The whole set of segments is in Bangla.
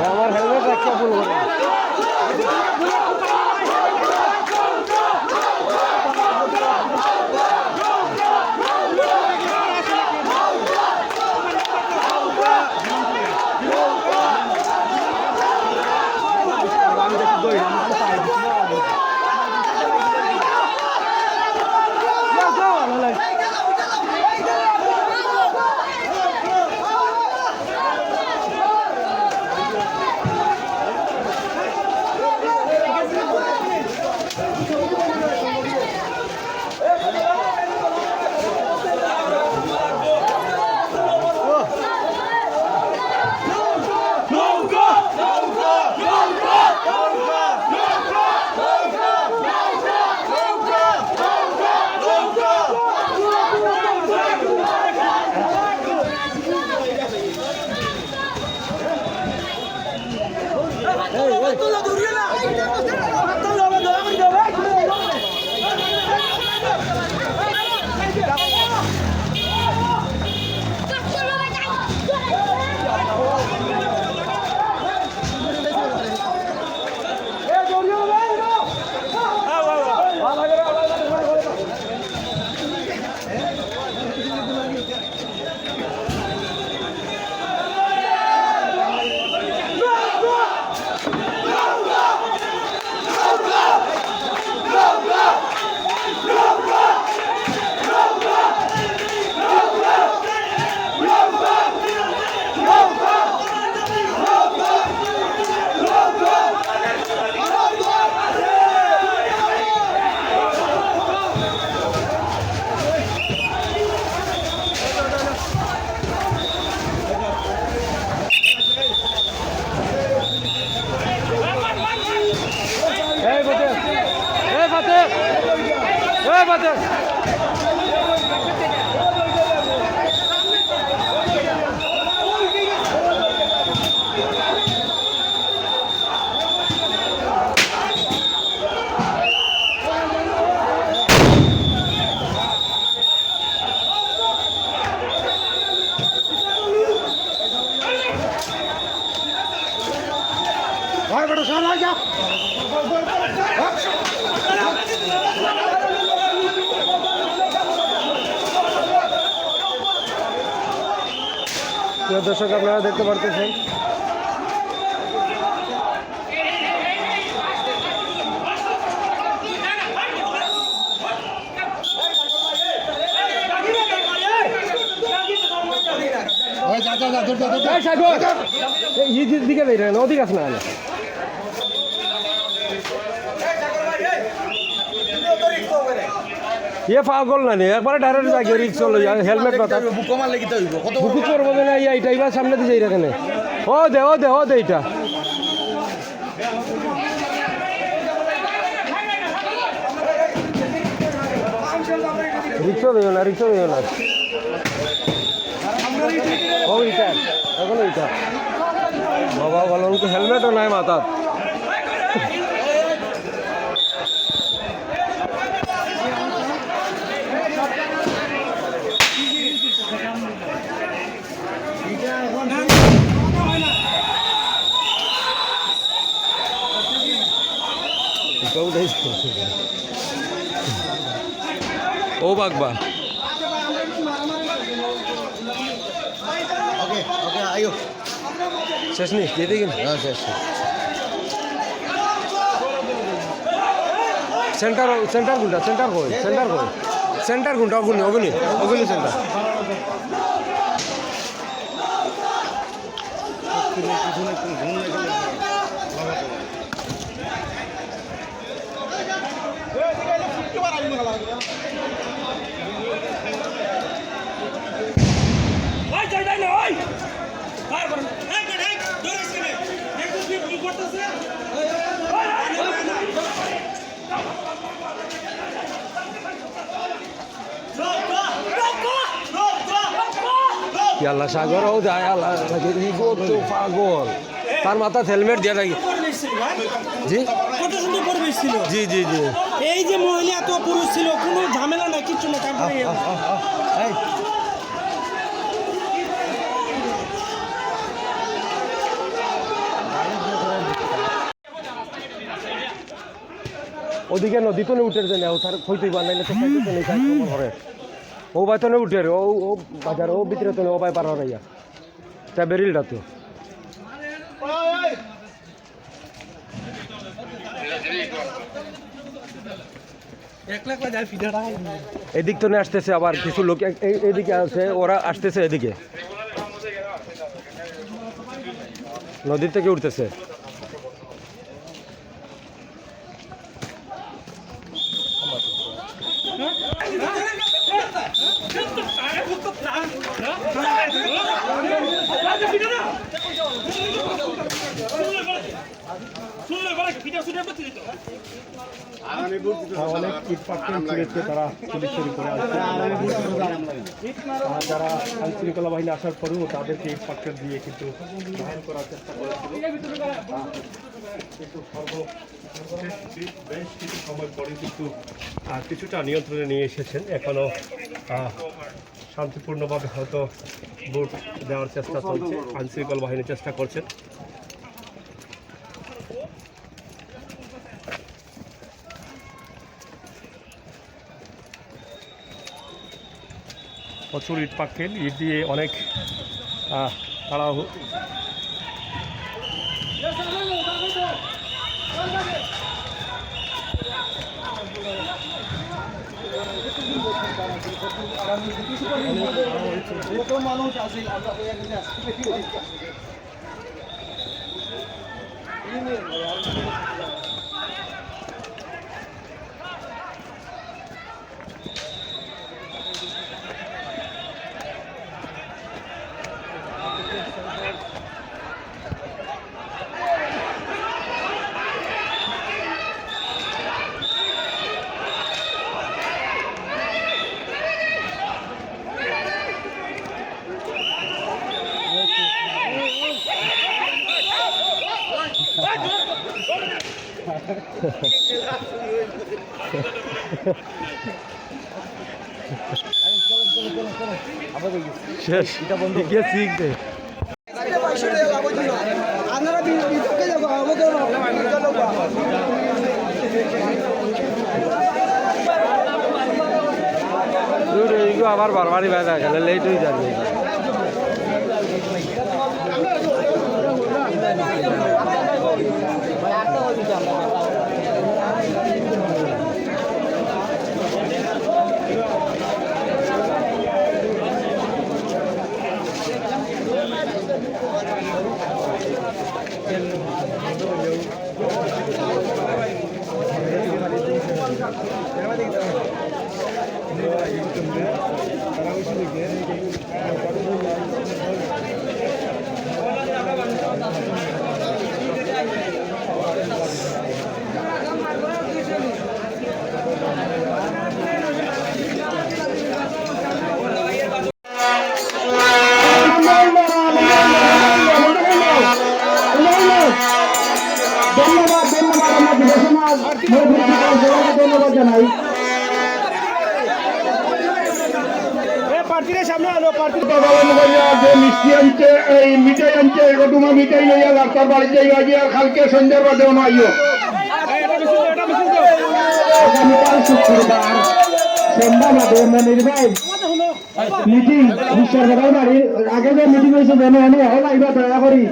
আমার হেলমেট রাখিয়া ভুল করে দর্শক আপনারা দেখতে পারতেছেন দিকে নদী গাছ না পাগল না নি একবারে ডাইরেক্ট যাই রিক্স চলো হেলমেট কথা বুকু করবো না এইটা এবার সামনে দিয়ে যাই এখানে ও দে এইটা রিক্সা দিও না ও এইটা এখন এইটা বাবা বলো হেলমেটও নাই মাথাত ও বাগবা শেষ নি দিয়ে দেখি শেষ সেন্টার কোনটা সেন্টার কোনটা অগুনি সেন্টার আল্লাহ সাগর ও যায় আল্লাহ পাগল তার মাথা হেলমেট দিয়ে থাকি জি কত সুন্দর পরিবেশ ছিল জি জি জি এই যে মহিলা এত পুরুষ ছিল কোনো ঝামেলা না কিছু না তারপরে ওদিকে নদী তো উঠে যে নেও তার হইতে বানাইলে তো পাইতে নেই কাজ করে ও বাইতনে উঠে ও ও বাজার ও ভিতরে তো ও বাই পার হইয়া তা বেরিলটা তো এদিক তো আসতেছে আবার কিছু লোক এদিকে আছে ওরা আসতেছে এদিকে নদী থেকে উঠতেছে অনেক ইটপাটকেল চুরিতে তারা পুলিশ চুরি করে আসছে যারা আইন শৃঙ্খলা বাহিনী আসার পরেও তাদেরকে ইটপাটকেল দিয়ে কিন্তু ঘায়ল করার চেষ্টা করেছিল কিন্তু বেশ কিছু সময় পরে কিন্তু কিছুটা নিয়ন্ত্রণে নিয়ে এসেছেন এখনও শান্তিপূর্ণভাবে হয়তো ভোট দেওয়ার চেষ্টা চলছে আইন শৃঙ্খলা বাহিনী চেষ্টা করছেন প্রচুর ইট পাটকেল ইট দিয়ে অনেক তারা মানুষ আছে শেষ এটা বন্ধ গিয়ে শিখবে আবার বারবারই বাইরে গেলে লেট হয়ে যাবে ধন্যবাদ জানাই সামনে আলো মিষ্টি আনছে এই মিঠাই আনছে এগুলো মিঠাই লইয়া রাস্তার বাড়িতে আর কালকে সন্ধ্যার বাদে আইও শুক্রবার সন্ধ্যা বাদে মনির ভাই মিটিং সরকার বাড়ির আগে যে মিটিং হয়েছে জানো হল আইবা দয়া করি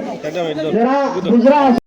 যারা গুজরা